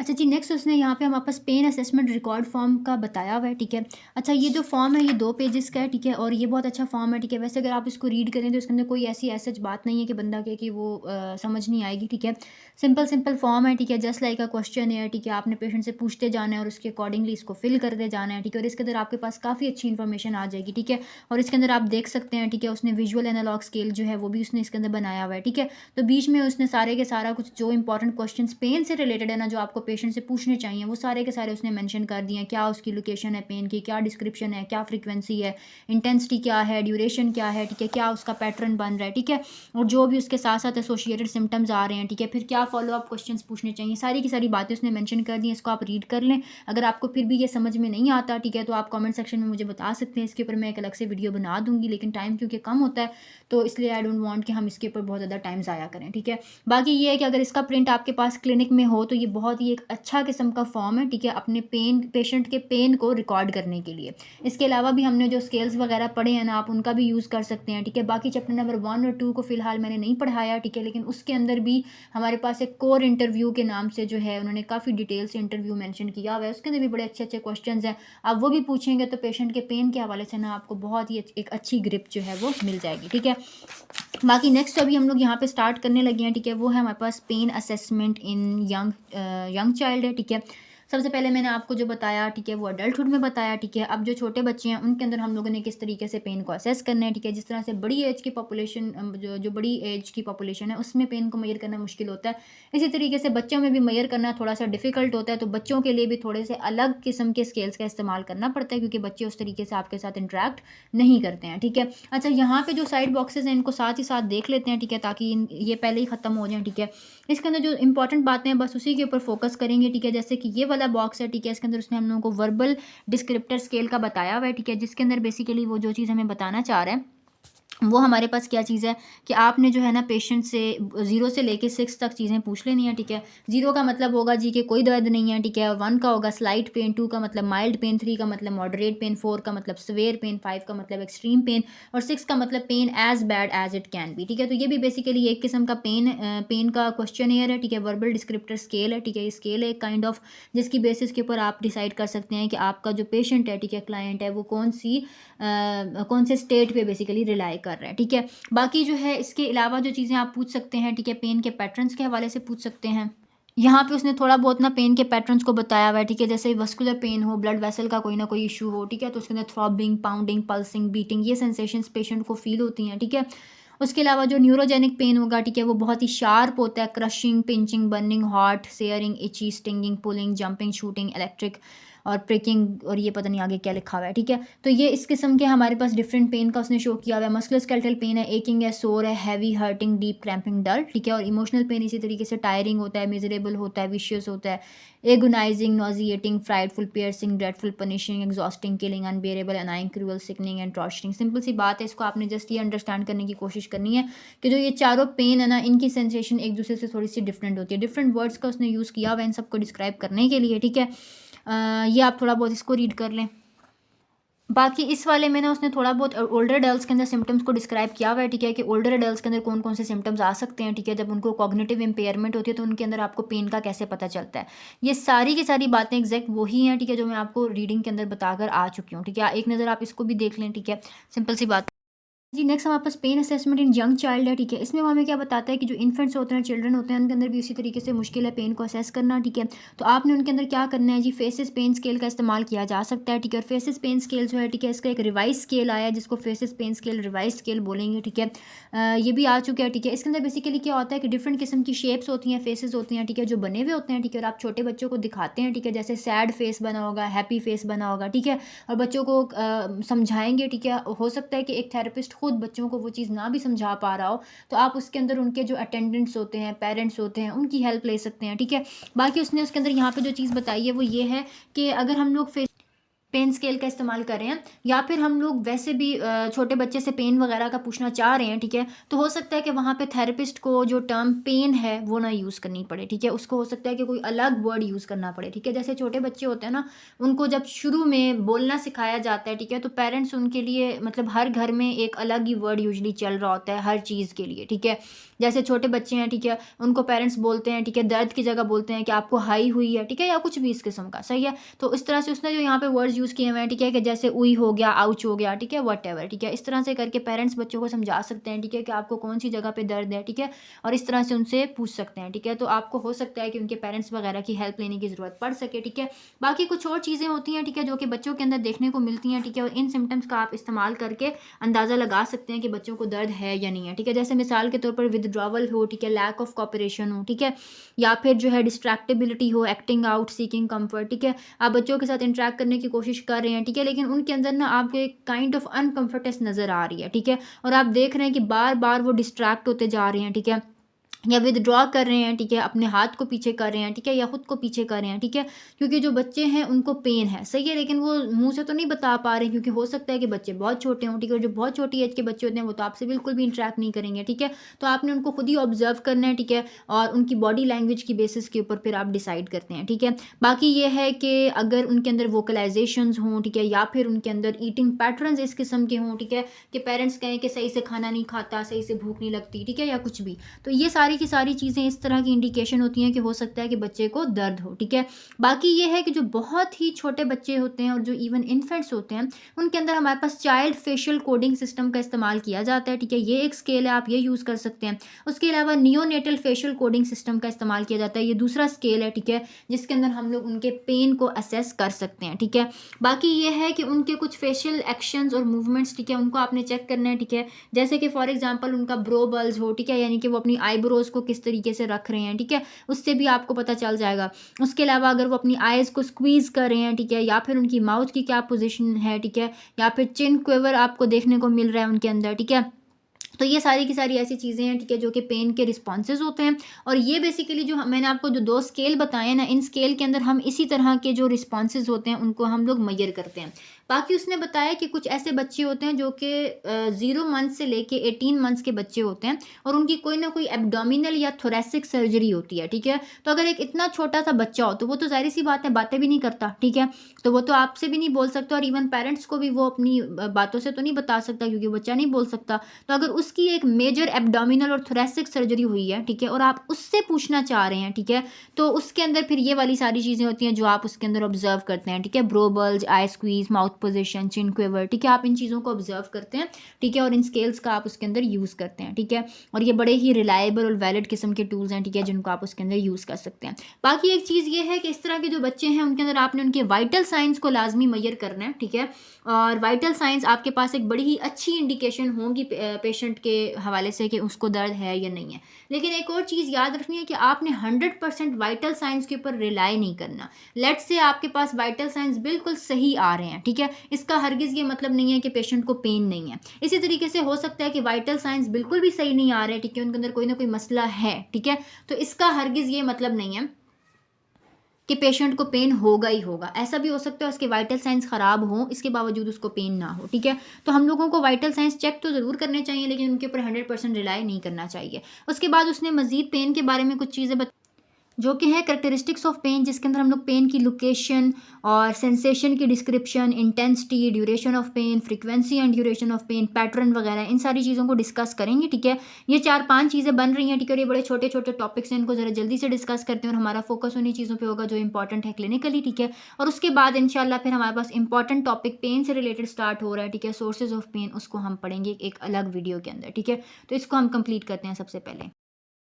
अच्छा जी, नेक्स्ट उसने यहाँ पे हमारे पास पेन असेसमेंट रिकॉर्ड फॉर्म का बताया हुआ है, ठीक है। अच्छा, ये जो फॉर्म है ये 2 पेजेस का है, ठीक है, और ये बहुत अच्छा फॉर्म है, ठीक है। वैसे अगर आप इसको रीड करें तो इसके अंदर कोई ऐसी सच बात नहीं है कि बंदा कहे कि वो समझ नहीं आएगी, ठीक है। सिंपल सिंपल फॉर्म है, ठीक है, जस्ट लाइक अ क्वेश्चन है, ठीक है। आपने पेशेंट से पूछते जाना है और उसके अकॉर्डिंगली इसको फिल करते जाना है, ठीक है। और इसके अंदर आपके पास काफ़ी अच्छी इन्फॉर्मेशन आ जाएगी, ठीक है। और इसके अंदर आप देख सकते हैं, ठीक है, उसने विजुअल एनालॉग स्केल जो है वो भी उसने इसके अंदर बनाया हुआ है, ठीक है। तो बीच में उसने सारे के सारा कुछ जो इंपॉर्टेंट क्वेश्चन पेन से रिलेटेड है ना, जो आपको पेशेंट से पूछने चाहिए, वो सारे के सारे उसने मेंशन कर दिए हैं। क्या उसकी लोकेशन है पेन की, क्या डिस्क्रिप्शन है, क्या फ्रीक्वेंसी है, इंटेंसिटी क्या है, ड्यूरेशन क्या है, ठीक है, क्या उसका पैटर्न बन रहा है, ठीक है। और जो भी उसके साथ साथ एसोसिएटेड सिम्टम्स आ रहे हैं, ठीक है, फिर क्या फॉलो अप क्वेश्चन पूछने चाहिए, सारी की सारी बातें उसने मेंशन कर दी हैं। इसको आप रीड कर लें। अगर आपको फिर भी ये समझ में नहीं आता, ठीक है, तो आप कमेंट सेक्शन में मुझे बता सकते हैं। इसके ऊपर मैं एक अलग से वीडियो बना दूंगी, लेकिन टाइम क्योंकि कम होता है तो इसलिए आई डोंट वांट कि हम इसके ऊपर बहुत ज़्यादा टाइम ज़ाया करें, ठीक है। बाकी ये है कि अगर इसका प्रिंट आपके पास क्लिनिक में हो तो ये बहुत ही एक अच्छा किस्म का फॉर्म है, ठीक है, अपने पेशेंट के पेन को रिकॉर्ड करने के लिए। इसके अलावा भी हमने जो स्केल्स वगैरह पढ़े हैं ना, आप उनका भी यूज़ कर सकते हैं, ठीक है। बाकी चैप्टर नंबर 1 और 2 को फ़िलहाल मैंने नहीं पढ़ाया, ठीक है, लेकिन उसके अंदर भी हमारे पास एक कोर इंटरव्यू के नाम से जो है उन्होंने काफ़ी डिटेल से इंटरव्यू मेंशन किया हुआ है। उसके अंदर भी बड़े अच्छे अच्छे क्वेश्चन हैं। आप वो भी पूछेंगे तो पेशेंट के पेन के हवाले से ना आपको बहुत ही एक अच्छी ग्रिप जो है वो मिल जाएगी, ठीक है। बाकी नेक्स्ट अभी हम लोग यहाँ पे स्टार्ट करने लगे हैं, ठीक है। वो है हमारे पास pain assessment in young child है, ठीक है। सबसे पहले मैंने आपको जो बताया, ठीक है, वो अडल्टहुड में बताया, ठीक है। अब जो छोटे बच्चे हैं उनके अंदर हम लोगों ने किस तरीके से पेन को असेस करना है, ठीक है। जिस तरह से बड़ी एज की पॉपुलेशन जो बड़ी एज की पॉपुलेशन है उसमें पेन को मेजर करना मुश्किल होता है, इसी तरीके से बच्चों में भी मेजर करना थोड़ा सा डिफिकल्ट होता है। तो बच्चों के लिए भी थोड़े से अलग किस्म के स्केल्स का इस्तेमाल करना पड़ता है, क्योंकि बच्चे उस तरीके से आपके साथ इंटरेक्ट नहीं करते हैं, ठीक है। अच्छा, यहाँ पे जो साइड बॉक्सेस हैं इनको साथ ही साथ देख लेते हैं, ठीक है, ताकि ये पहले ही ख़त्म हो जाए, ठीक है। इसके अंदर जो इंपॉर्टेंट बातें हैं बस उसी के ऊपर फोकस करेंगे, ठीक है। जैसे कि ये वाला बॉक्स है, ठीक है, इसके अंदर उसने हम लोगों को वर्बल डिस्क्रिप्टर स्केल का बताया हुआ है, ठीक है, जिसके अंदर बेसिकली वो जो चीज़ हमें बताना चाह रहा है वो हमारे पास क्या चीज़ है कि आपने जो है ना पेशेंट से 0 से लेके 6 तक चीज़ें पूछ लेनी है, ठीक है। 0 का मतलब होगा जी कि कोई दर्द नहीं है, ठीक है। 1 का होगा स्लाइट पेन, 2 का मतलब माइल्ड पेन, 3 का मतलब मॉडरेट पेन, 4 का मतलब सवेयर पेन, 5 का मतलब एक्सट्रीम पेन और 6 का मतलब pain as bad as it can be, ठीक है। तो ये भी बेसिकली एक किस्म का पेन का क्वेश्चनियर है, ठीक है। वर्बल डिस्क्रिप्टर स्केल है, ठीक है। ये स्केल है एक काइंड ऑफ, जिसकी बेसिस के ऊपर आप डिसाइड कर सकते हैं कि आपका जो पेशेंट है, ठीक है, क्लाइंट है, वो कौन से स्टेट पे बेसिकली रिलाई कर रहा है, ठीक है। बाकी जो है इसके अलावा जो चीज़ें आप पूछ सकते हैं, ठीक है, पेन के पैटर्न्स के हवाले से पूछ सकते हैं। यहाँ पे उसने थोड़ा बहुत ना पेन के पैटर्न्स को बताया हुआ है, ठीक है। जैसे वस्कुलर पेन हो, ब्लड वेसल का कोई ना कोई इशू हो, ठीक है, तो उसके अंदर थ्रॉबिंग, पाउंडिंग, पल्सिंग, बीटिंग, ये सेंसेशंस पेशेंट को फील होती हैं, ठीक है। उसके अलावा जो न्यूरोजेनिक पेन होगा, ठीक है, वो बहुत ही शार्प होता है, crushing, pinching, burning, hot, searing, itchy, stinging, pulling, jumping, shooting, electric और प्रिकिंग, और ये पता नहीं आगे क्या लिखा हुआ है, ठीक है। तो ये इस किस्म के हमारे पास डिफरेंट पेन का उसने शो किया हुआ है। मस्कुलोस्केलेटल पेन है, एकिंग है, सोर है, हैवी, हर्टिंग, डीप क्रैम्पिंग, डल, ठीक है। और इमोशनल पेन इसी तरीके से टायरिंग होता है, मिजरेबल होता है, विशियस होता है, agonising, nauseating, frightful, piercing, dreadful, punishing, exhausting, killing, unbearable, annoying, cruel, sickening and torturing. Simple सी बात है, इसको आपने जस्ट ये अंडरस्टैंड करने की कोशिश करनी है कि जो ये चारों पेन है ना, इनकी सेंसेशन एक दूसरे से थोड़ी सी डिफरेंट होती है। डिफरेंट वर्ड्स का उसने यूज़ किया हुआ है इन सबको डिस्क्राइब करने के लिए, ठीक है। ये आप थोड़ा बहुत इसको रीड कर लें। बाकी इस वाले में ना उसने थोड़ा बहुत ओल्डर एडल्ट्स के अंदर सिम्टम्स को डिस्क्राइब किया हुआ है, ठीक है, कि ओल्डर एडल्ट्स के अंदर कौन कौन से सिम्टम्स आ सकते हैं, ठीक है। जब उनको कॉग्निटिव इम्पेयरमेंट होती है तो उनके अंदर आपको पेन का कैसे पता चलता है। ये सारी की सारी बातें एग्जैक्ट वही हैं, ठीक है, जो मैं आपको रीडिंग के अंदर बताकर आ चुकी हूँ, ठीक है। एक नज़र आप इसको भी देख लें, ठीक है, सिंपल सी बात। जी, नेक्स्ट हमारे पास pain assessment in young child है, ठीक है। इसमें वो हमें क्या बताता है कि जो इन्फेंट्स होते हैं, चिल्ड्रन होते हैं, उनके अंदर भी उसी तरीके से मुश्किल है पेन को असेस करना, ठीक है। तो आपने उनके अंदर क्या करना है जी, फेसिस पेन स्केल का इस्तेमाल किया जा सकता है, ठीक है। और फेसिस पेन स्केल जो है, ठीक है, इसका एक रिवाइज स्केल आया है जिसको faces pain scale revise scale बोलेंगे, ठीक है। ये भी आ चुका है, ठीक है। इसके अंदर बेसिकली क्या होता है कि डिफरेंट किस्म की शेप्स होती हैं, फेसेस होती हैं, ठीक है, जो बने हुए होते हैं, ठीक है। और आप छोटे बच्चों को दिखाते हैं, ठीक है, जैसे सैड फेस बना होगा, हैप्पी फेस बना होगा, ठीक है। और बच्चों को समझाएंगे, ठीक है। हो सकता है कि एक थेरेपिस्ट खुद बच्चों को वो चीज़ ना भी समझा पा रहा हो, तो आप उसके अंदर उनके जो अटेंडेंट्स होते हैं, पेरेंट्स होते हैं, उनकी हेल्प ले सकते हैं, ठीक है। बाकी उसने उसके अंदर यहाँ पे जो चीज़ बताई है वो ये है कि अगर हम लोग पेन स्केल का इस्तेमाल कर रहे हैं, या फिर हम लोग वैसे भी छोटे बच्चे से पेन वगैरह का पूछना चाह रहे हैं, ठीक है, तो हो सकता है कि वहाँ पे थेरेपिस्ट को जो टर्म पेन है वो ना यूज़ करनी पड़े, ठीक है, उसको हो सकता है कि कोई अलग वर्ड यूज़ करना पड़े, ठीक है। जैसे छोटे बच्चे होते हैं ना, उनको जब शुरू में बोलना सिखाया जाता है, ठीक है, तो पेरेंट्स उनके लिए मतलब हर घर में एक अलग ही वर्ड यूजुअली चल रहा होता है हर चीज़ के लिए, ठीक है। जैसे छोटे बच्चे हैं, ठीक है, उनको पेरेंट्स बोलते हैं, ठीक है, दर्द की जगह बोलते हैं कि आपको हाई हुई है, ठीक है, या कुछ भी इस किस्म का, सही है। तो इस तरह से उसने जो यहाँ पे वर्ड्स यूज़ किए हुए हैं, ठीक है, कि जैसे उई हो गया, आउच हो गया, ठीक है, व्हाटएवर, ठीक है, इस तरह से करके पेरेंट्स बच्चों को समझा सकते हैं, ठीक है, कि आपको कौन सी जगह पे दर्द है, ठीक है, और इस तरह से उनसे पूछ सकते हैं, ठीक है। तो आपको हो सकता है कि उनके पेरेंट्स वगैरह की हेल्प लेने की ज़रूरत पड़ सके, ठीक है। बाकी कुछ और चीज़ें होती हैं, ठीक है, जो कि बच्चों के अंदर देखने को मिलती हैं, ठीक है, और इन सिम्टम्स का आप इस्तेमाल करके अंदाज़ा लगा सकते हैं कि बच्चों को दर्द है या नहीं है, ठीक है। जैसे मिसाल के तौर पर विथड्रॉवल हो, ठीक है, लैक ऑफ कॉपरेशन हो, ठीक है, या फिर जो है डिस्ट्रैक्टेबिलिटी हो, एक्टिंग आउट, सीकिंग कंफर्ट, ठीक है। आप बच्चों के साथ इंटरेक्ट करने की कोशिश कर रहे हैं, ठीक है, लेकिन उनके अंदर ना आपको एक काइंड ऑफ अनकंफर्टनेस नज़र आ रही है, ठीक है, और आप देख रहे हैं कि बार बार वो डिस्ट्रैक्ट होते जा रहे हैं, ठीक है, या विथड्रॉ कर रहे हैं, ठीक है, अपने हाथ को पीछे कर रहे हैं, ठीक है, या खुद को पीछे कर रहे हैं, ठीक है, क्योंकि जो बच्चे हैं उनको पेन है, सही है, लेकिन वो मुंह से तो नहीं बता पा रहे, क्योंकि हो सकता है कि बच्चे बहुत छोटे हों, ठीक है, और जो बहुत छोटी एज के बच्चे होते हैं वो तो आपसे बिल्कुल भी इंटरेक्ट नहीं करेंगे, ठीक है। तो आपने उनको खुद ही ऑब्जर्व करना है, ठीक है, और उनकी बॉडी लैंग्वेज की बेसिस के ऊपर फिर आप डिसाइड करते हैं, ठीक है। बाकी ये है कि अगर उनके अंदर वोकलाइजेशंस हों, ठीक है, या फिर उनके अंदर ईटिंग पैटर्न्स इस किस्म के हों, ठीक है, कि पेरेंट्स कहें कि सही से खाना नहीं खाता, सही से भूख नहीं लगती, ठीक है, या कुछ भी, तो ये सारी की सारी चीज़ें इस तरह की इंडिकेशन होती हैं कि हो सकता है कि बच्चे को दर्द हो, ठीक है। बाकी ये है कि जो बहुत ही छोटे बच्चे होते हैं और जो इवन इन्फेंट्स होते हैं, उनके अंदर हमारे पास चाइल्ड फेशियल कोडिंग सिस्टम का इस्तेमाल किया जाता है, ठीक है, ये एक स्केल है, आप ये यूज़ कर सकते हैं। उसके अलावा नियोनेटल फेशियल कोडिंग सिस्टम का इस्तेमाल किया जाता है, ये दूसरा स्केल है, ठीक है, जिसके अंदर हम लोग उनके पेन को असेस कर सकते हैं, ठीक है। बाकी ये है कि उनके कुछ फेशियल एक्शंस और मूवमेंट्स, ठीक है, उनको आपने चेक करना है, ठीक है, जैसे कि फॉर एग्जांपल उनका ब्रो बल्ज हो, ठीक है, यानी कि वो अपनी आईब्रोज को किस तरीके से रख रहे हैं, ठीक है, उससे भी आपको पता चल जाएगा। उसके अलावा अगर वो अपनी आईज को स्क्वीज कर रहे हैं, ठीक है, या फिर उनकी माउथ की क्या पोजीशन है, ठीक है, या फिर चिन क्वेवर आपको देखने को मिल रहा है उनके अंदर, ठीक है। तो ये सारी की सारी ऐसी चीज़ें हैं, ठीक है, जो कि पेन के रिस्पॉन्सेज होते हैं, और ये बेसिकली जो मैंने आपको जो दो स्केल बताए हैं ना, इन स्केल के अंदर हम इसी तरह के जो रिस्पॉन्सेज होते हैं उनको हम लोग मेजर करते हैं। बाकी उसने बताया कि कुछ ऐसे बच्चे होते हैं जो कि 0 मंथ से लेके 18 मंथ्स के बच्चे होते हैं, और उनकी कोई ना कोई एब्डोमिनल या थोरेसिक सर्जरी होती है, ठीक है। तो अगर एक इतना छोटा सा बच्चा हो तो वो तो जाहिर सी बात है बातें भी नहीं करता, ठीक है, तो वो तो आपसे भी नहीं बोल सकता, और इवन पेरेंट्स को भी वो अपनी बातों से तो नहीं बता सकता, क्योंकि बच्चा नहीं बोल सकता। तो अगर उसकी एक मेजर एब्डोमिनल और थोरेसिक सर्जरी हुई है, ठीक है, और आप उससे पूछना चाह रहे हैं, ठीक है, तो उसके अंदर फिर ये वाली सारी चीज़ें होती हैं जो आप उसके अंदर ऑब्जर्व करते हैं, ठीक है, brow bulge, eye squeeze, mouth position, chin quiver, ठीक है, आप इन चीज़ों को ऑब्जर्व करते हैं, ठीक है, और इन स्केल्स का आप उसके अंदर यूज़ करते हैं, ठीक है, और ये बड़े ही रिलायबल और वैलिड किस्म के टूल्स हैं, ठीक है, जिनको आप उसके अंदर यूज़ कर सकते हैं। बाकी एक चीज़ ये है कि इस तरह के जो बच्चे हैं उनके अंदर आपने उनके वाइटल साइंस को लाजमी मेजर करना है, ठीक है, और वाइटल साइंस आपके पास एक बड़ी ही अच्छी इंडिकेशन होगी पेशेंट के हवाले से कि उसको दर्द है या नहीं है। लेकिन एक और चीज़ याद रखनी है कि आपने 100% वाइटल साइंस के ऊपर रिलाई नहीं करना। लेट्स से आपके पास वाइटल साइंस बिल्कुल सही आ रहे हैं, ठीक है, इसका हरगिज़ ये मतलब नहीं है कि पेशेंट को पेन नहीं है। इसी तरीके से हो सकता है कि वाइटल साइंस बिल्कुल भी सही नहीं आ रहे, ठीक है, उनके अंदर कोई ना कोई मसला है, ठीक है, तो इसका हरगिज़ ये मतलब नहीं है कि पेशेंट को पेन होगा ही होगा। ऐसा भी हो सकता है उसके वाइटल साइंस ख़राब हों, इसके बावजूद उसको पेन ना हो, ठीक है। तो हम लोगों को वाइटल साइंस चेक तो ज़रूर करने चाहिए, लेकिन उनके ऊपर 100% रिलाई नहीं करना चाहिए। उसके बाद उसने मज़ीद पेन के बारे में कुछ चीज़ें जो कि है करैक्टरिस्टिक्स ऑफ पेन, जिसके अंदर हम लोग पेन की लोकेशन और सेंसेशन की description, intensity, duration of pain, frequency and duration of pain, pattern वगैरह, इन सारी चीज़ों को डिस्कस करेंगे, ठीक है। ये 4-5 चीज़ें बन रही हैं, ठीक है, और ये बड़े छोटे छोटे टॉपिक्स हैं, इनको ज़रा जल्दी से डिस्कस करते हैं, और हमारा फोकस उन्हीं चीज़ों पर होगा जो इंपॉर्टेंट है क्लिनिकली, ठीक है। और उसके बाद इंशाल्लाह फिर हमारे पास इंपॉर्टेंट टॉपिक पेन से रिलेटेड स्टार्ट हो रहा है, ठीक है, सोर्सेज ऑफ पेन, उसको हम पढ़ेंगे एक अलग वीडियो के अंदर, ठीक है। तो इसको हम कंप्लीट करते हैं सबसे पहले।